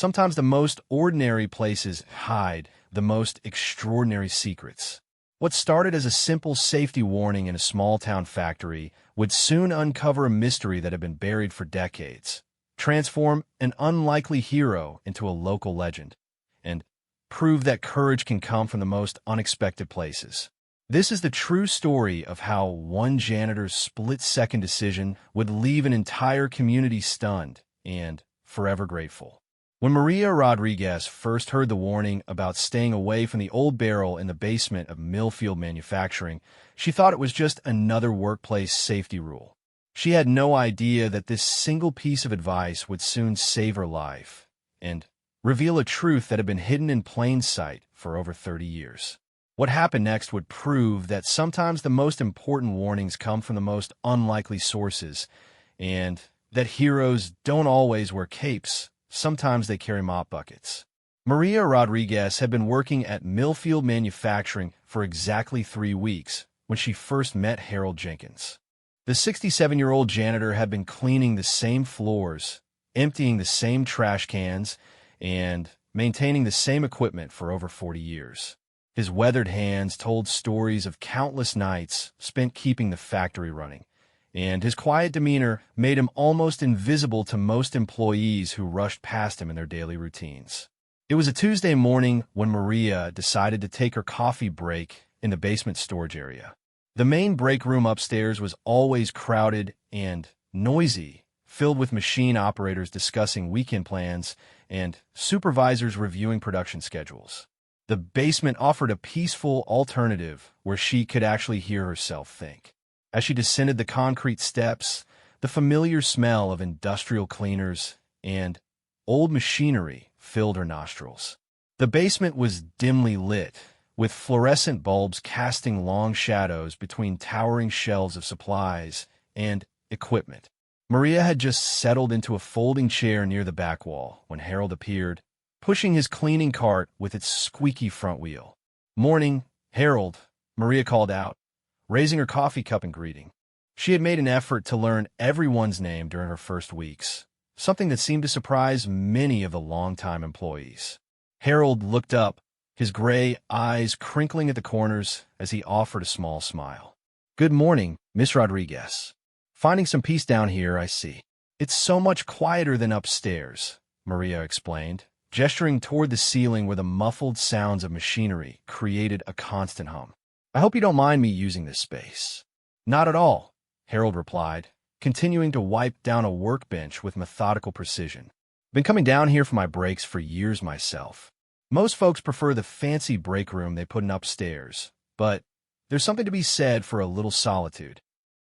Sometimes the most ordinary places hide the most extraordinary secrets. What started as a simple safety warning in a small-town factory would soon uncover a mystery that had been buried for decades, transform an unlikely hero into a local legend, and prove that courage can come from the most unexpected places. This is the true story of how one janitor's split-second decision would leave an entire community stunned and forever grateful. When Maria Rodriguez first heard the warning about staying away from the old barrel in the basement of Millfield Manufacturing, she thought it was just another workplace safety rule. She had no idea that this single piece of advice would soon save her life and reveal a truth that had been hidden in plain sight for over 30 years. What happened next would prove that sometimes the most important warnings come from the most unlikely sources, and that heroes don't always wear capes. Sometimes they carry mop buckets. Maria Rodriguez had been working at Millfield Manufacturing for exactly 3 weeks when she first met Harold Jenkins. The 67-year-old janitor had been cleaning the same floors, emptying the same trash cans, and maintaining the same equipment for over 40 years. His weathered hands told stories of countless nights spent keeping the factory running, and his quiet demeanor made him almost invisible to most employees who rushed past him in their daily routines. It was a Tuesday morning when Maria decided to take her coffee break in the basement storage area. The main break room upstairs was always crowded and noisy, filled with machine operators discussing weekend plans and supervisors reviewing production schedules. The basement offered a peaceful alternative where she could actually hear herself think. As she descended the concrete steps, the familiar smell of industrial cleaners and old machinery filled her nostrils. The basement was dimly lit, with fluorescent bulbs casting long shadows between towering shelves of supplies and equipment. Maria had just settled into a folding chair near the back wall when Harold appeared, pushing his cleaning cart with its squeaky front wheel. "Morning, Harold," Maria called out, raising her coffee cup in greeting. She had made an effort to learn everyone's name during her first weeks, something that seemed to surprise many of the longtime employees. Harold looked up, his gray eyes crinkling at the corners as he offered a small smile. "Good morning, Miss Rodriguez. Finding some peace down here, I see." "It's so much quieter than upstairs," Maria explained, gesturing toward the ceiling where the muffled sounds of machinery created a constant hum. "I hope you don't mind me using this space." "Not at all," Harold replied, continuing to wipe down a workbench with methodical precision. "I've been coming down here for my breaks for years myself. Most folks prefer the fancy break room they put in upstairs, but there's something to be said for a little solitude."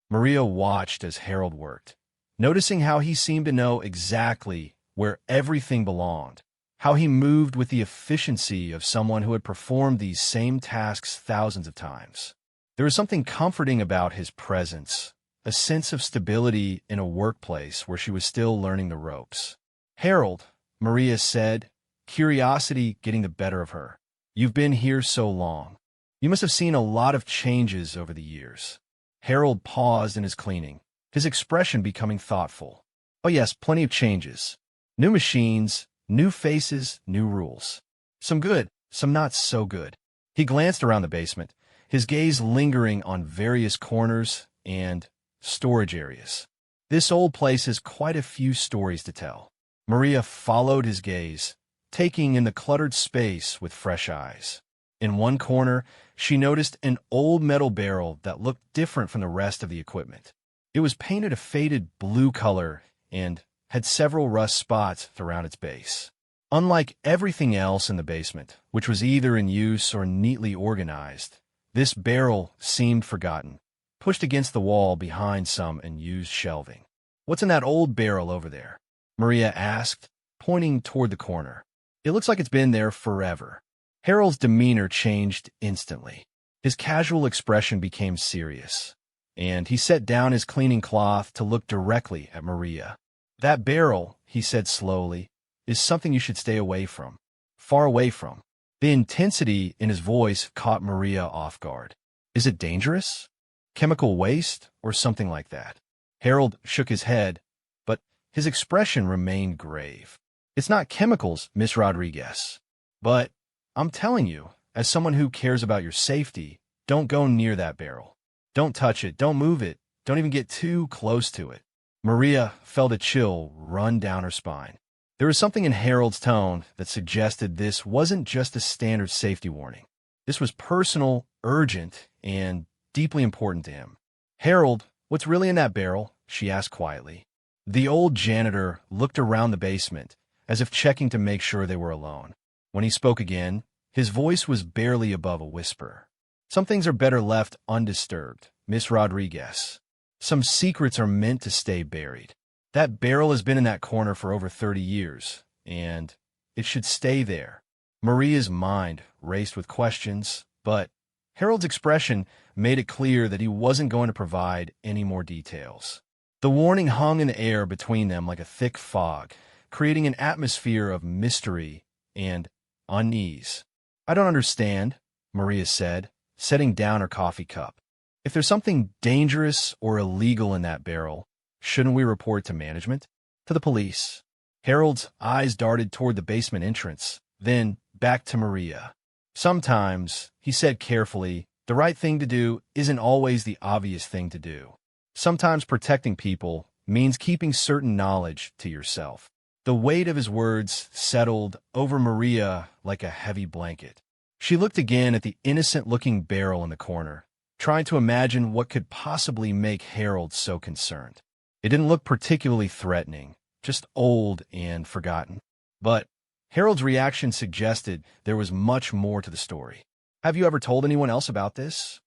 Maria watched as Harold worked, noticing how he seemed to know exactly where everything belonged, how he moved with the efficiency of someone who had performed these same tasks thousands of times. There was something comforting about his presence, a sense of stability in a workplace where she was still learning the ropes. "Harold," Maria said, curiosity getting the better of her, "you've been here so long. You must have seen a lot of changes over the years." Harold paused in his cleaning, his expression becoming thoughtful. "Oh yes, plenty of changes. New machines, new faces, new rules. Some good, some not so good." He glanced around the basement, his gaze lingering on various corners and storage areas. "This old place has quite a few stories to tell." Maria followed his gaze, taking in the cluttered space with fresh eyes. In one corner, she noticed an old metal barrel that looked different from the rest of the equipment. It was painted a faded blue color and had several rust spots around its base. Unlike everything else in the basement, which was either in use or neatly organized, this barrel seemed forgotten, pushed against the wall behind some unused shelving. "What's in that old barrel over there?" Maria asked, pointing toward the corner. "It looks like it's been there forever." Harold's demeanor changed instantly. His casual expression became serious, and he set down his cleaning cloth to look directly at Maria. "That barrel," he said slowly, "is something you should stay away from. Far away from." The intensity in his voice caught Maria off guard. "Is it dangerous? Chemical waste, or something like that?" Harold shook his head, but his expression remained grave. It's not chemicals, Miss Rodriguez. But I'm telling you, as someone who cares about your safety, don't go near that barrel. Don't touch it, don't move it, don't even get too close to it. Maria felt a chill run down her spine. There was something in Harold's tone that suggested this wasn't just a standard safety warning. This was personal, urgent, and deeply important to him. "Harold, what's really in that barrel?" she asked quietly. The old janitor looked around the basement, as if checking to make sure they were alone. When he spoke again, his voice was barely above a whisper. "Some things are better left undisturbed, Miss Rodriguez. Some secrets are meant to stay buried. That barrel has been in that corner for over 30 years, and it should stay there." Maria's mind raced with questions, but Harold's expression made it clear that he wasn't going to provide any more details. The warning hung in the air between them like a thick fog, creating an atmosphere of mystery and unease. "I don't understand," Maria said, setting down her coffee cup. "If there's something dangerous or illegal in that barrel, shouldn't we report to management? To the police?" Harold's eyes darted toward the basement entrance, then back to Maria. "Sometimes," he said carefully, "the right thing to do isn't always the obvious thing to do. Sometimes protecting people means keeping certain knowledge to yourself." The weight of his words settled over Maria like a heavy blanket. She looked again at the innocent-looking barrel in the corner, trying to imagine what could possibly make Harold so concerned. It didn't look particularly threatening, just old and forgotten. But Harold's reaction suggested there was much more to the story. "Have you ever told anyone else about this?"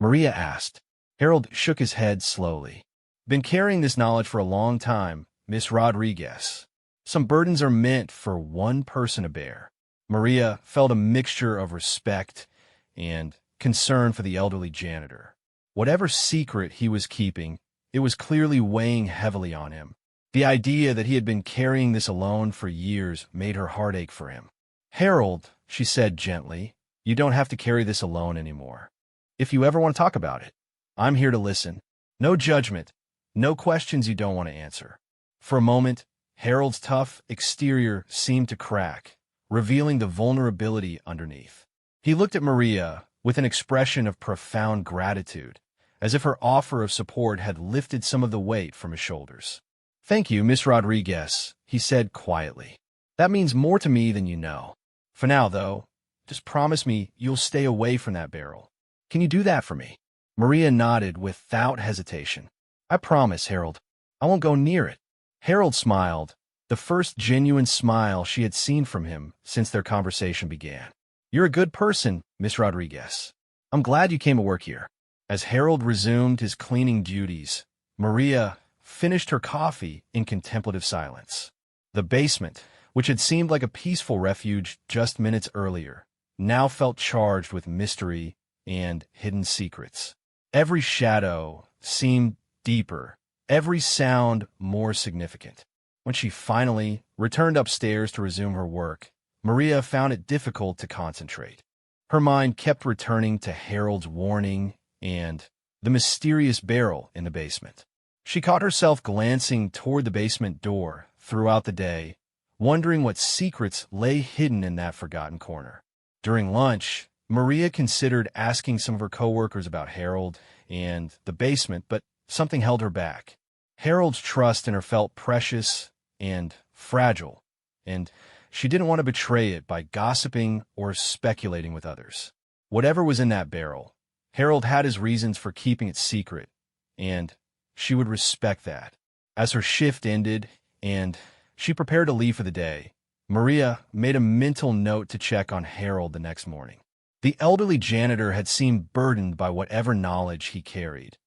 Maria asked. Harold shook his head slowly. "Been carrying this knowledge for a long time, Miss Rodriguez. Some burdens are meant for one person to bear." Maria felt a mixture of respect and concern for the elderly janitor. Whatever secret he was keeping, it was clearly weighing heavily on him. The idea that he had been carrying this alone for years made her heart ache for him. "Harold," she said gently, "you don't have to carry this alone anymore. If you ever want to talk about it, I'm here to listen. No judgment, no questions you don't want to answer." For a moment, Harold's tough exterior seemed to crack, revealing the vulnerability underneath. He looked at Maria with an expression of profound gratitude, as if her offer of support had lifted some of the weight from his shoulders. "Thank you, Miss Rodriguez," he said quietly. "That means more to me than you know. For now, though, just promise me you'll stay away from that barrel. Can you do that for me?" Maria nodded without hesitation. "I promise, Harold. I won't go near it." Harold smiled, the first genuine smile she had seen from him since their conversation began. "You're a good person, Miss Rodriguez. I'm glad you came to work here." As Harold resumed his cleaning duties, Maria finished her coffee in contemplative silence. The basement, which had seemed like a peaceful refuge just minutes earlier, now felt charged with mystery and hidden secrets. Every shadow seemed deeper, every sound more significant. When she finally returned upstairs to resume her work, Maria found it difficult to concentrate. Her mind kept returning to Harold's warning and the mysterious barrel in the basement. She caught herself glancing toward the basement door throughout the day, wondering what secrets lay hidden in that forgotten corner. During lunch, Maria considered asking some of her coworkers about Harold and the basement, but something held her back. Harold's trust in her felt precious and fragile, and she didn't want to betray it by gossiping or speculating with others. Whatever was in that barrel, Harold had his reasons for keeping it secret, and she would respect that. As her shift ended and she prepared to leave for the day, Maria made a mental note to check on Harold the next morning. The elderly janitor had seemed burdened by whatever knowledge he carried,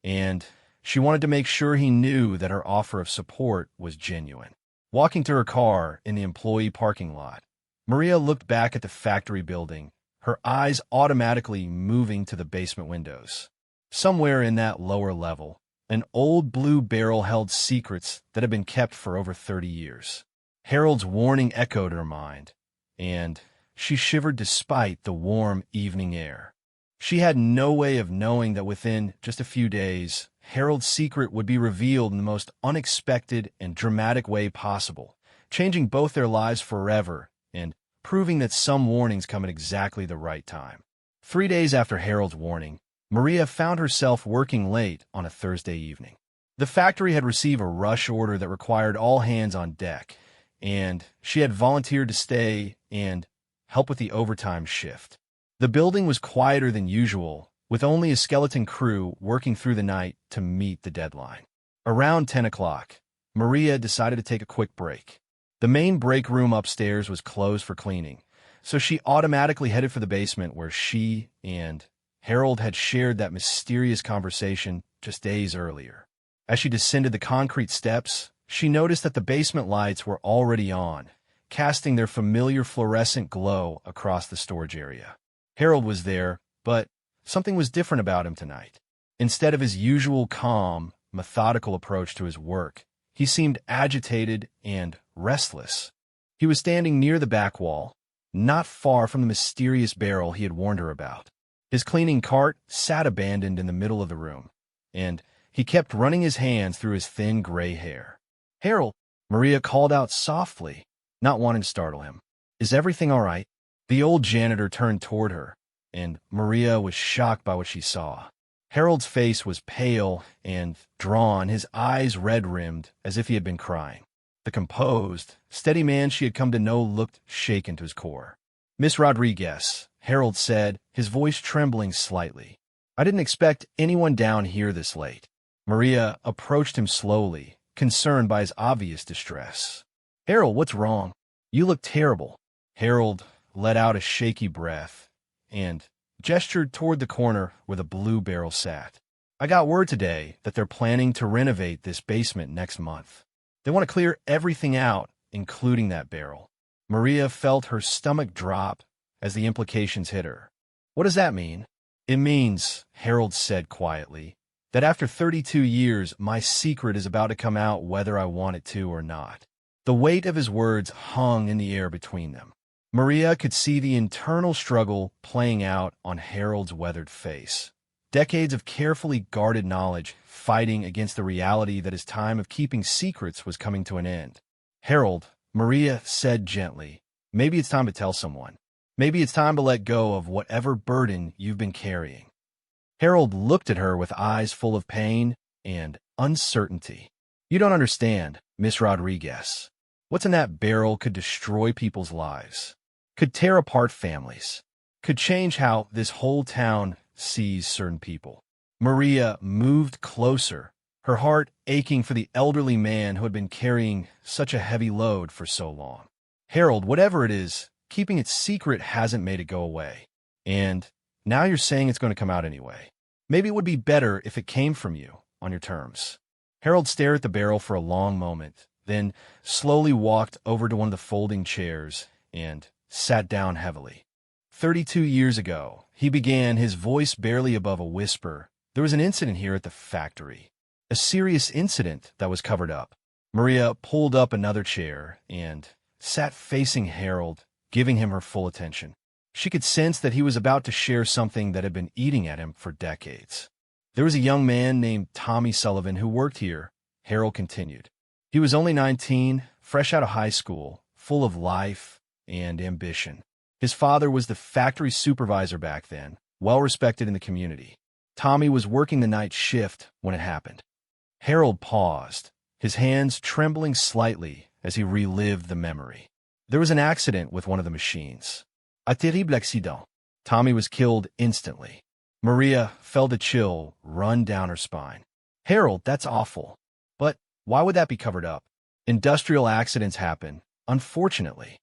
and she wanted to make sure he knew that her offer of support was genuine. Walking to her car in the employee parking lot, Maria looked back at the factory building, her eyes automatically moving to the basement windows. Somewhere in that lower level, an old blue barrel held secrets that had been kept for over 30 years. Harold's warning echoed her mind, and she shivered despite the warm evening air. She had no way of knowing that within just a few days, Harold's secret would be revealed in the most unexpected and dramatic way possible, changing both their lives forever and proving that some warnings come at exactly the right time. 3 days after Harold's warning, Maria found herself working late on a Thursday evening. The factory had received a rush order that required all hands on deck, and she had volunteered to stay and help with the overtime shift. The building was quieter than usual, with only a skeleton crew working through the night to meet the deadline. Around 10 o'clock, Maria decided to take a quick break. The main break room upstairs was closed for cleaning, so she automatically headed for the basement where she and Harold had shared that mysterious conversation just days earlier. As she descended the concrete steps, she noticed that the basement lights were already on, casting their familiar fluorescent glow across the storage area. Harold was there, but something was different about him tonight. Instead of his usual calm, methodical approach to his work, he seemed agitated and restless. He was standing near the back wall, not far from the mysterious barrel he had warned her about. His cleaning cart sat abandoned in the middle of the room, and he kept running his hands through his thin gray hair. "Harold," Maria called out softly, not wanting to startle him. "Is everything all right?" The old janitor turned toward her, and Maria was shocked by what she saw. Harold's face was pale and drawn, his eyes red-rimmed, as if he had been crying. The composed, steady man she had come to know looked shaken to his core. "Miss Rodriguez," Harold said, his voice trembling slightly. "I didn't expect anyone down here this late." Maria approached him slowly, concerned by his obvious distress. "Harold, what's wrong? You look terrible." Harold let out a shaky breath and gestured toward the corner where the blue barrel sat. "I got word today that they're planning to renovate this basement next month. They want to clear everything out, including that barrel." Maria felt her stomach drop as the implications hit her. "What does that mean?" "It means," Harold said quietly, "that after 32 years, my secret is about to come out whether I want it to or not." The weight of his words hung in the air between them. Maria could see the internal struggle playing out on Harold's weathered face. Decades of carefully guarded knowledge fighting against the reality that his time of keeping secrets was coming to an end. "Harold," Maria said gently, "maybe it's time to tell someone. Maybe it's time to let go of whatever burden you've been carrying." Harold looked at her with eyes full of pain and uncertainty. "You don't understand, Miss Rodriguez. What's in that barrel could destroy people's lives, could tear apart families, could change how this whole town sees certain people." Maria moved closer, her heart aching for the elderly man who had been carrying such a heavy load for so long. "Harold, whatever it is, keeping it secret hasn't made it go away. And now you're saying it's going to come out anyway. Maybe it would be better if it came from you, on your terms." Harold stared at the barrel for a long moment, then slowly walked over to one of the folding chairs and sat down heavily. 32 years ago, he began, his voice barely above a whisper. "There was an incident here at the factory. A serious incident that was covered up." Maria pulled up another chair and sat facing Harold, giving him her full attention. She could sense that he was about to share something that had been eating at him for decades. "There was a young man named Tommy Sullivan who worked here," Harold continued. "He was only 19, fresh out of high school, full of life and ambition. His father was the factory supervisor back then, well respected in the community. Tommy was working the night shift when it happened." Harold paused, his hands trembling slightly as he relived the memory. "There was an accident with one of the machines. A terrible accident. Tommy was killed instantly." Maria felt a chill run down her spine. "Harold, that's awful. But why would that be covered up? Industrial accidents happen, unfortunately."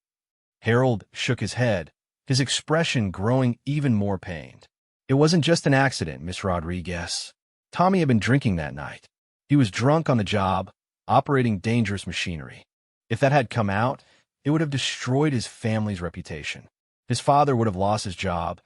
Harold shook his head, his expression growing even more pained. "It wasn't just an accident, Miss Rodriguez. Tommy had been drinking that night. He was drunk on the job, operating dangerous machinery. If that had come out, it would have destroyed his family's reputation. His father would have lost his job,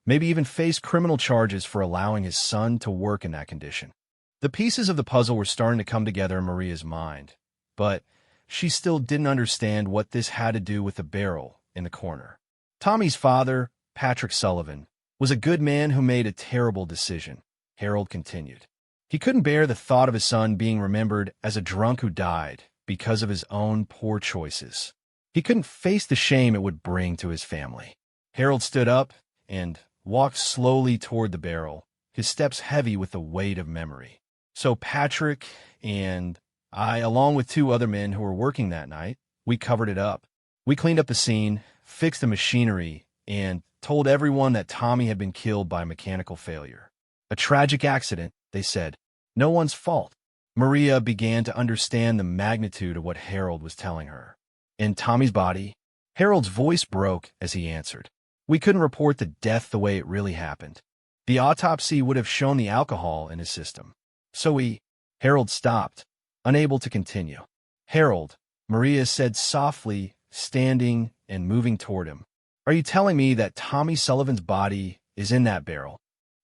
maybe even faced criminal charges for allowing his son to work in that condition." The pieces of the puzzle were starting to come together in Maria's mind, but she still didn't understand what this had to do with the barrel in the corner. Tommy's father, Patrick Sullivan, was a good man who made a terrible decision, Harold continued. He couldn't bear the thought of his son being remembered as a drunk who died because of his own poor choices. He couldn't face the shame it would bring to his family. Harold stood up and walked slowly toward the barrel, his steps heavy with the weight of memory. So Patrick and I, along with two other men who were working that night, we covered it up. We cleaned up the scene, fixed the machinery, and told everyone that Tommy had been killed by mechanical failure. A tragic accident, they said. No one's fault. Maria began to understand the magnitude of what Harold was telling her. In Tommy's body, Harold's voice broke as he answered. We couldn't report the death the way it really happened. The autopsy would have shown the alcohol in his system. So Harold stopped, unable to continue. Harold, Maria said softly, standing and moving toward him. Are you telling me that Tommy Sullivan's body is in that barrel?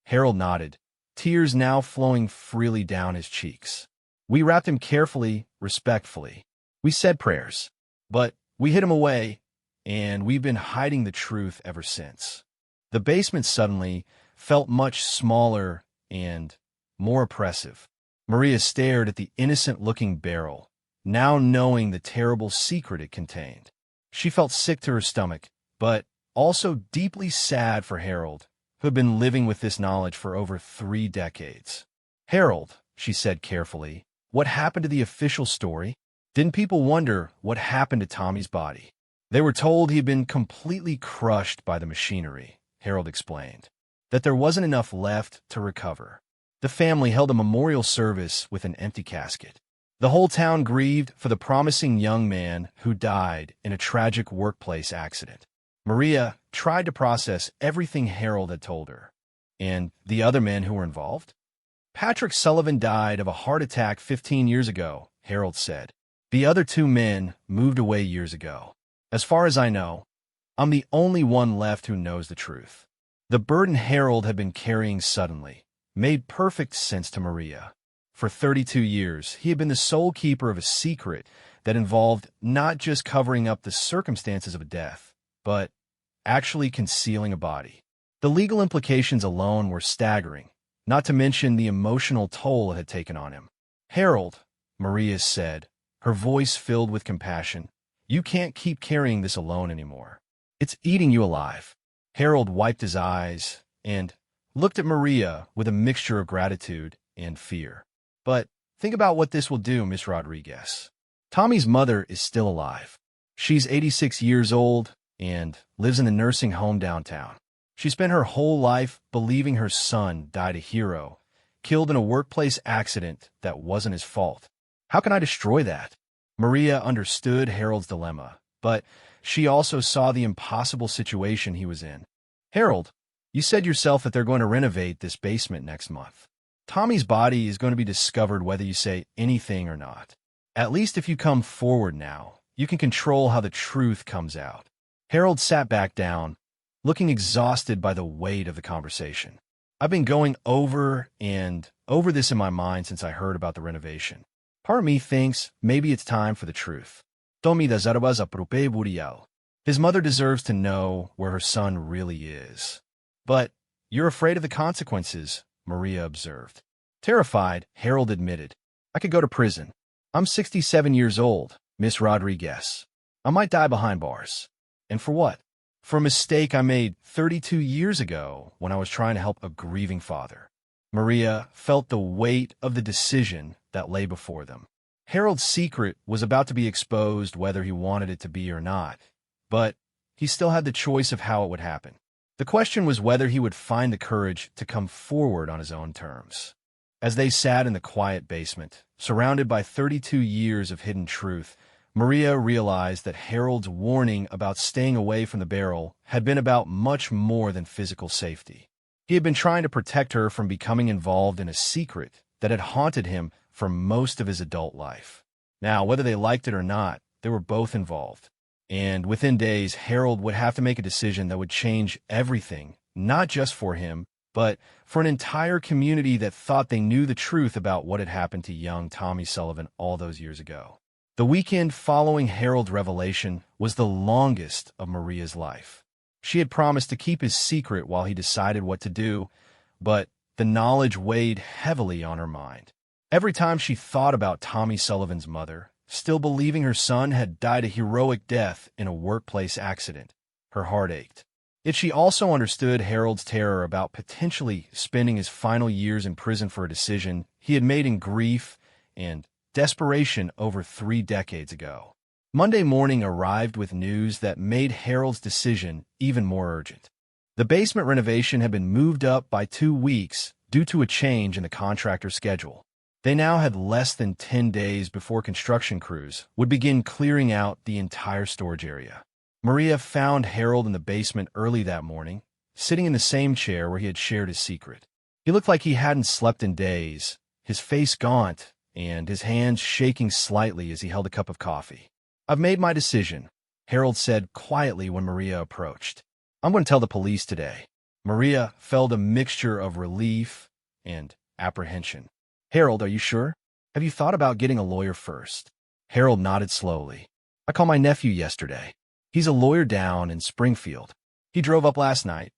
Harold nodded, tears now flowing freely down his cheeks. We wrapped him carefully, respectfully. We said prayers, but we hid him away, and we've been hiding the truth ever since. The basement suddenly felt much smaller and more oppressive. Maria stared at the innocent-looking barrel, now knowing the terrible secret it contained. She felt sick to her stomach, but also deeply sad for Harold, who had been living with this knowledge for over 3 decades. Harold, she said carefully, what happened to the official story? Didn't people wonder what happened to Tommy's body? They were told he had been completely crushed by the machinery, Harold explained, that there wasn't enough left to recover. The family held a memorial service with an empty casket. The whole town grieved for the promising young man who died in a tragic workplace accident. Maria tried to process everything Harold had told her. And the other men who were involved? Patrick Sullivan died of a heart attack 15 years ago, Harold said. The other 2 men moved away years ago. As far as I know, I'm the only one left who knows the truth. The burden Harold had been carrying suddenly made perfect sense to Maria. For 32 years, he had been the sole keeper of a secret that involved not just covering up the circumstances of a death, but actually concealing a body. The legal implications alone were staggering, not to mention the emotional toll it had taken on him. Harold, Maria said, her voice filled with compassion, you can't keep carrying this alone anymore. It's eating you alive. Harold wiped his eyes and looked at Maria with a mixture of gratitude and fear. But think about what this will do, Miss Rodriguez. Tommy's mother is still alive. She's 86 years old and lives in a nursing home downtown. She spent her whole life believing her son died a hero, killed in a workplace accident that wasn't his fault. How can I destroy that? Maria understood Harold's dilemma, but she also saw the impossible situation he was in. Harold, you said yourself that they're going to renovate this basement next month. Tommy's body is going to be discovered whether you say anything or not. At least if you come forward now, you can control how the truth comes out. Harold sat back down, looking exhausted by the weight of the conversation. I've been going over and over this in my mind since I heard about the renovation. Part of me thinks maybe it's time for the truth. Tommy da Zarabas aprope burial. His mother deserves to know where her son really is. But you're afraid of the consequences, Maria observed. Terrified, Harold admitted. I could go to prison. I'm 67 years old, Miss Rodriguez. I might die behind bars. And for what? For a mistake I made 32 years ago when I was trying to help a grieving father. Maria felt the weight of the decision that lay before them. Harold's secret was about to be exposed whether he wanted it to be or not, but he still had the choice of how it would happen. The question was whether he would find the courage to come forward on his own terms. As they sat in the quiet basement, surrounded by 32 years of hidden truth, Maria realized that Harold's warning about staying away from the barrel had been about much more than physical safety. He had been trying to protect her from becoming involved in a secret that had haunted him for most of his adult life. Now, whether they liked it or not, they were both involved. And within days, Harold would have to make a decision that would change everything, not just for him, but for an entire community that thought they knew the truth about what had happened to young Tommy Sullivan all those years ago. The weekend following Harold's revelation was the longest of Maria's life. She had promised to keep his secret while he decided what to do, but the knowledge weighed heavily on her mind. Every time she thought about Tommy Sullivan's mother, still believing her son had died a heroic death in a workplace accident. Her heart ached. Yet she also understood Harold's terror about potentially spending his final years in prison for a decision he had made in grief and desperation over 3 decades ago. Monday morning arrived with news that made Harold's decision even more urgent. The basement renovation had been moved up by 2 weeks due to a change in the contractor's schedule. They now had less than 10 days before construction crews would begin clearing out the entire storage area. Maria found Harold in the basement early that morning, sitting in the same chair where he had shared his secret. He looked like he hadn't slept in days, his face gaunt and his hands shaking slightly as he held a cup of coffee. "I've made my decision," Harold said quietly when Maria approached. "I'm going to tell the police today." Maria felt a mixture of relief and apprehension. "Harold, are you sure? Have you thought about getting a lawyer first?" Harold nodded slowly. "I called my nephew yesterday. He's a lawyer down in Springfield. He drove up last night,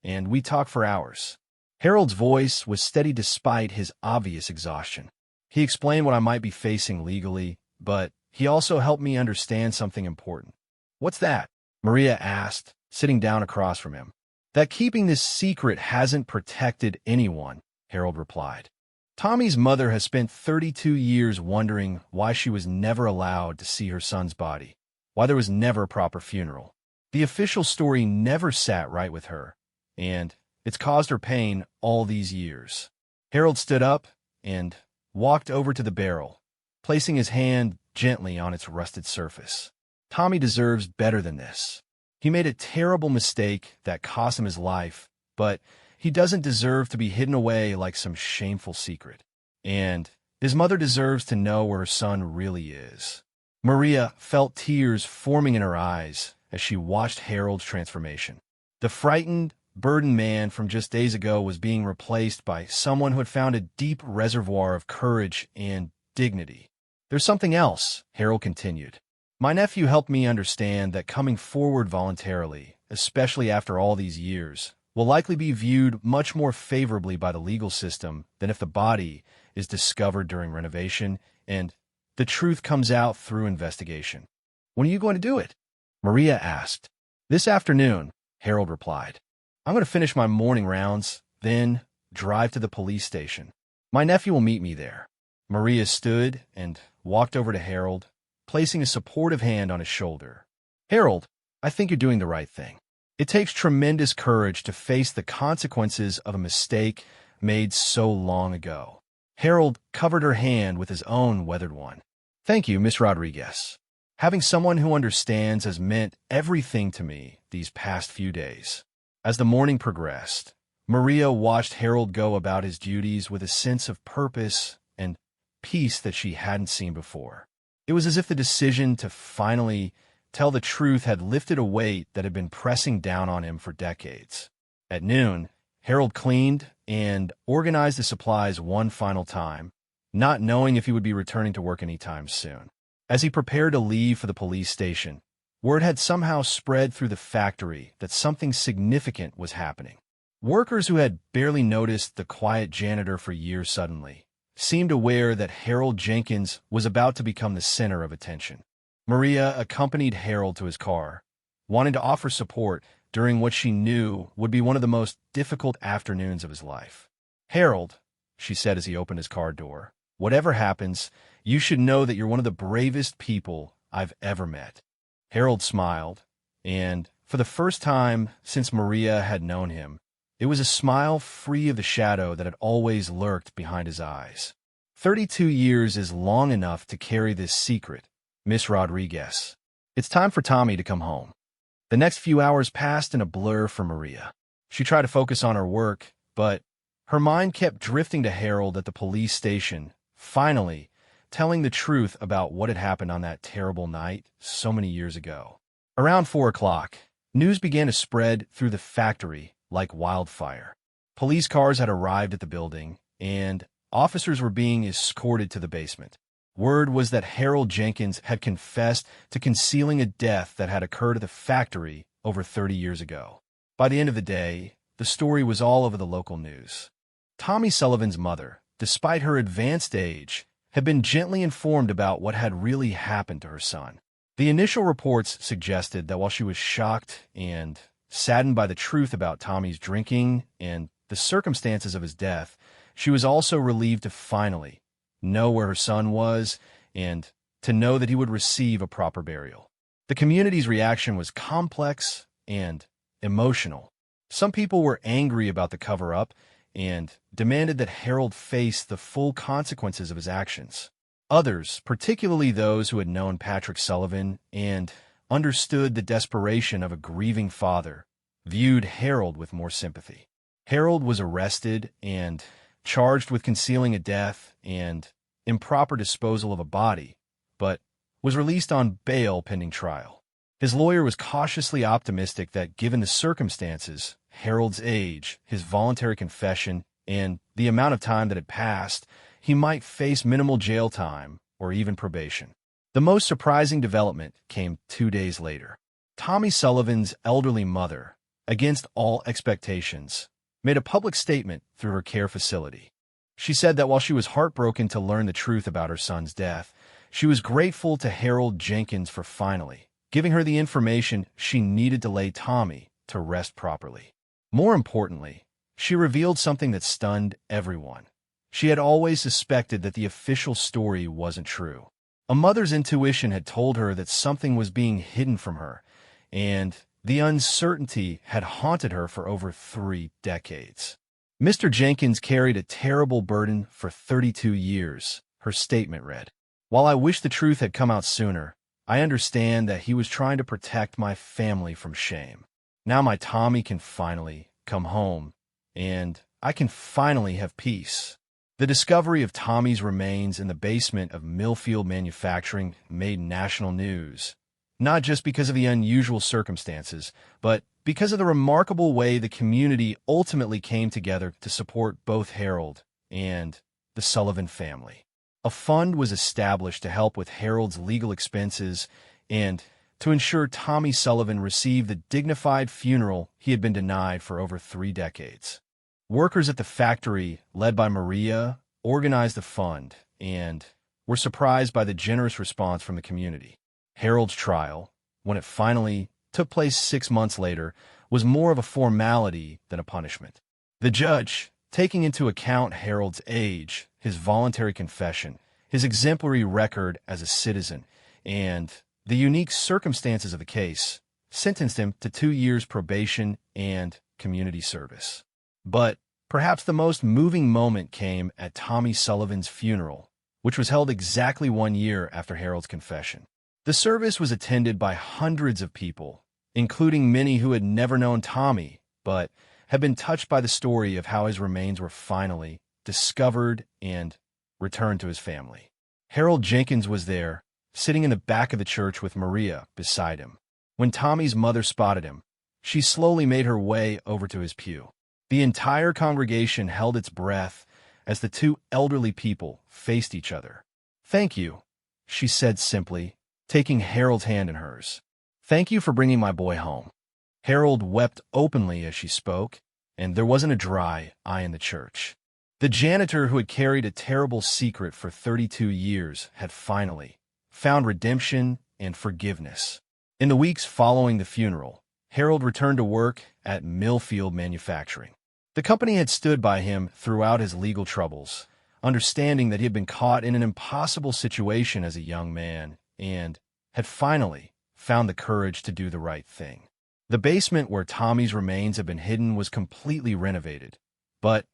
and we talked for hours." Harold's voice was steady despite his obvious exhaustion. He explained what I might be facing legally, but he also helped me understand something important. "What's that?" Maria asked, sitting down across from him. "That keeping this secret hasn't protected anyone," Harold replied. "Tommy's mother has spent 32 years wondering why she was never allowed to see her son's body, why there was never a proper funeral. The official story never sat right with her, and it's caused her pain all these years." Harold stood up and walked over to the barrel, placing his hand gently on its rusted surface. "Tommy deserves better than this. He made a terrible mistake that cost him his life, but he doesn't deserve to be hidden away like some shameful secret. And his mother deserves to know where her son really is." Maria felt tears forming in her eyes as she watched Harold's transformation. The frightened, burdened man from just days ago was being replaced by someone who had found a deep reservoir of courage and dignity. "There's something else," Harold continued. "My nephew helped me understand that coming forward voluntarily, especially after all these years, will likely be viewed much more favorably by the legal system than if the body is discovered during renovation and the truth comes out through investigation." "When are you going to do it?" Maria asked. "This afternoon," Harold replied. "I'm going to finish my morning rounds, then drive to the police station. My nephew will meet me there." Maria stood and walked over to Harold, placing a supportive hand on his shoulder. "Harold, I think you're doing the right thing. It takes tremendous courage to face the consequences of a mistake made so long ago." Harold covered her hand with his own weathered one. "Thank you, Miss Rodriguez. Having someone who understands has meant everything to me these past few days." As the morning progressed, Maria watched Harold go about his duties with a sense of purpose and peace that she hadn't seen before. It was as if the decision to finally tell the truth had lifted a weight that had been pressing down on him for decades. At noon, Harold cleaned and organized the supplies one final time, not knowing if he would be returning to work anytime soon. As he prepared to leave for the police station, word had somehow spread through the factory that something significant was happening. Workers who had barely noticed the quiet janitor for years suddenly seemed aware that Harold Jenkins was about to become the center of attention. Maria accompanied Harold to his car, wanting to offer support during what she knew would be one of the most difficult afternoons of his life. "Harold," she said as he opened his car door, "whatever happens, you should know that you're one of the bravest people I've ever met." Harold smiled, and for the first time since Maria had known him, it was a smile free of the shadow that had always lurked behind his eyes. 32 years is long enough to carry this secret, Miss Rodriguez. It's time for Tommy to come home. The next few hours passed in a blur for Maria. She tried to focus on her work, but her mind kept drifting to Harold at the police station, finally telling the truth about what had happened on that terrible night so many years ago. Around 4 o'clock, news began to spread through the factory like wildfire. Police cars had arrived at the building, and officers were being escorted to the basement. Word was that Harold Jenkins had confessed to concealing a death that had occurred at the factory over 30 years ago. By the end of the day, the story was all over the local news. Tommy Sullivan's mother, despite her advanced age, had been gently informed about what had really happened to her son. The initial reports suggested that while she was shocked and saddened by the truth about Tommy's drinking and the circumstances of his death, she was also relieved to finally know where her son was and to know that he would receive a proper burial. The community's reaction was complex and emotional. Some people were angry about the cover-up and demanded that Harold face the full consequences of his actions. Others, particularly those who had known Patrick Sullivan and understood the desperation of a grieving father, viewed Harold with more sympathy. Harold was arrested and charged with concealing a death and improper disposal of a body, but was released on bail pending trial. His lawyer was cautiously optimistic that given the circumstances, Harold's age, his voluntary confession, and the amount of time that had passed, he might face minimal jail time or even probation. The most surprising development came 2 days later. Tommy Sullivan's elderly mother, against all expectations, made a public statement through her care facility. She said that while she was heartbroken to learn the truth about her son's death, she was grateful to Harold Jenkins for finally giving her the information she needed to lay Tommy to rest properly. More importantly, she revealed something that stunned everyone. She had always suspected that the official story wasn't true. A mother's intuition had told her that something was being hidden from her, and the uncertainty had haunted her for over 3 decades. Mr. Jenkins carried a terrible burden for 32 years, her statement read. While I wish the truth had come out sooner, I understand that he was trying to protect my family from shame. Now my Tommy can finally come home, and I can finally have peace. The discovery of Tommy's remains in the basement of Millfield Manufacturing made national news, not just because of the unusual circumstances, but because of the remarkable way the community ultimately came together to support both Harold and the Sullivan family. A fund was established to help with Harold's legal expenses and to ensure Tommy Sullivan received the dignified funeral he had been denied for over 3 decades. Workers at the factory, led by Maria, organized the fund and were surprised by the generous response from the community. Harold's trial, when it finally took place 6 months later, was more of a formality than a punishment. The judge, taking into account Harold's age, his voluntary confession, his exemplary record as a citizen, and the unique circumstances of the case, sentenced him to 2 years probation and community service. But perhaps the most moving moment came at Tommy Sullivan's funeral, which was held exactly 1 year after Harold's confession. The service was attended by hundreds of people, including many who had never known Tommy, but had been touched by the story of how his remains were finally discovered and returned to his family. Harold Jenkins was there, sitting in the back of the church with Maria beside him. When Tommy's mother spotted him, she slowly made her way over to his pew. The entire congregation held its breath as the 2 elderly people faced each other. "Thank you," she said simply, taking Harold's hand in hers. "Thank you for bringing my boy home." Harold wept openly as she spoke, and there wasn't a dry eye in the church. The janitor who had carried a terrible secret for 32 years had finally found redemption and forgiveness. In the weeks following the funeral, Harold returned to work at Millfield Manufacturing. The company had stood by him throughout his legal troubles, understanding that he had been caught in an impossible situation as a young man and had finally found the courage to do the right thing. The basement where Tommy's remains had been hidden was completely renovated, but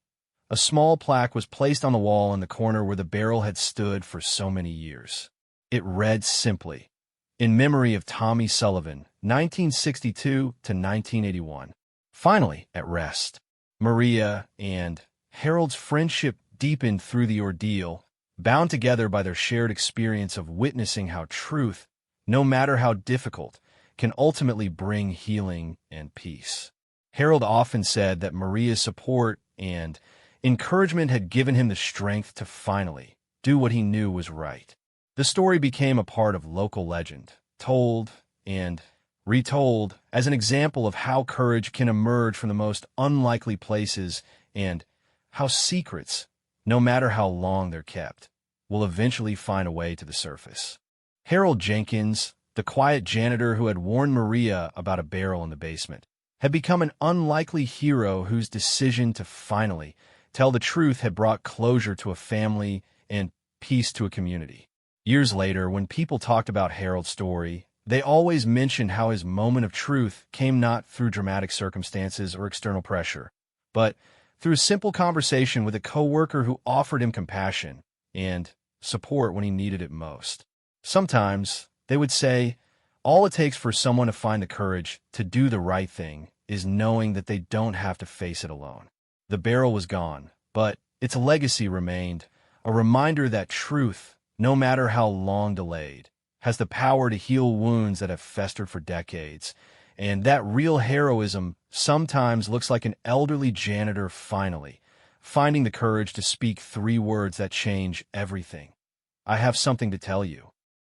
a small plaque was placed on the wall in the corner where the barrel had stood for so many years. It read simply, "In memory of Tommy Sullivan, 1962 to 1981. Finally at rest." Maria and Harold's friendship deepened through the ordeal, bound together by their shared experience of witnessing how truth, no matter how difficult, can ultimately bring healing and peace. Harold often said that Maria's support and encouragement had given him the strength to finally do what he knew was right. The story became a part of local legend, told and retold as an example of how courage can emerge from the most unlikely places and how secrets, no matter how long they're kept, will eventually find a way to the surface. Harold Jenkins, the quiet janitor who had warned Maria about a barrel in the basement, had become an unlikely hero whose decision to finally tell the truth had brought closure to a family and peace to a community. Years later, when people talked about Harold's story, they always mentioned how his moment of truth came not through dramatic circumstances or external pressure, but through a simple conversation with a coworker who offered him compassion and support when he needed it most. Sometimes, they would say, all it takes for someone to find the courage to do the right thing is knowing that they don't have to face it alone. The barrel was gone, but its legacy remained, a reminder that truth, no matter how long delayed, has the power to heal wounds that have festered for decades, and that real heroism sometimes looks like an elderly janitor finally finding the courage to speak 3 words that change everything. I have something to tell you.